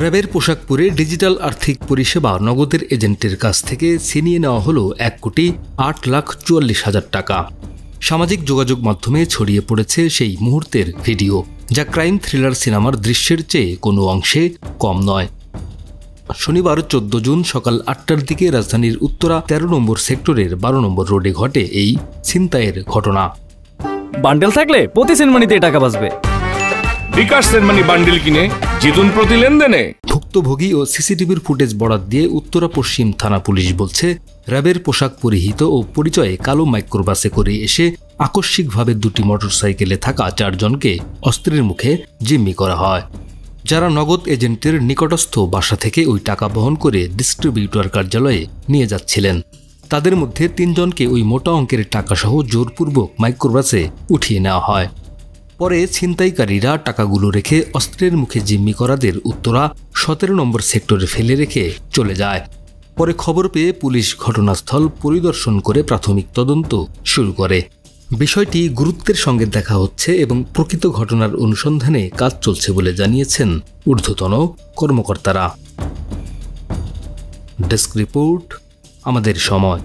র্যাবের পোশাক পরে ডিজিটাল আর্থিক পরিষেবা নগদের এজেন্টের কাছ থেকে ছিনিয়ে নেওয়া হলো 1,08,44,000 টাকা। সামাজিক যোগাযোগ মাধ্যমে ছড়িয়ে পড়েছে সেই মুহূর্তের ভিডিও, যা ক্রাইম থ্রিলার সিনেমার দৃশ্যের চেয়ে কোনো অংশে কম নয়। শনিবার 14 জুন সকাল 8টার দিকে রাজধানীর উত্তরা 13 নম্বর সেক্টরের 12 নম্বর রোডে ঘটে এই ছিনতাইয়ের ঘটনা। বান্ডেল থাকলে প্রতি সেনমানিতে টাকা বাঁচবে। বিকাশ সেনমানি বান্ডেল কিনে জিতুন প্রতি লেনদেনে। ভুক্তভোগী ও সিসিটিভির ফুটেজ বরাত দিয়ে উত্তরা পশ্চিম থানা পুলিশ বলছে, র্যাবের পোশাক পরিহিত ও পরিচয়ে কালো মাইক্রোবাসে করে এসে আকস্মিকভাবে দুটি মোটরসাইকেলে থাকা 4 জনকে অস্ত্রের মুখে জিম্মি করা হয়, যারা নগদ এজেন্টের নিকটস্থ বাসা থেকে ওই টাকা বহন করে ডিস্ট্রিবিউটর কার্যালয়ে নিয়ে যাচ্ছিলেন। তাদের মধ্যে 3 জনকে ওই মোটা অঙ্কের টাকাসহ জোরপূর্বক মাইক্রোবাসে উঠিয়ে নেওয়া হয়। পরে ছিনতাইকারীরা টাকাগুলো রেখে অস্ত্রের মুখে জিম্মি করাদের উত্তরা 17 নম্বর সেক্টরে ফেলে রেখে চলে যায়। পরে খবর পেয়ে পুলিশ ঘটনাস্থল পরিদর্শন করে প্রাথমিক তদন্ত শুরু করে। বিষয়টি গুরুত্বের সঙ্গে দেখা হচ্ছে এবং প্রকৃত ঘটনার অনুসন্ধানে কাজ চলছে বলে জানিয়েছেন ঊর্ধ্বতন কর্মকর্তারা। ডেস্ক রিপোর্ট, আমাদের সময়।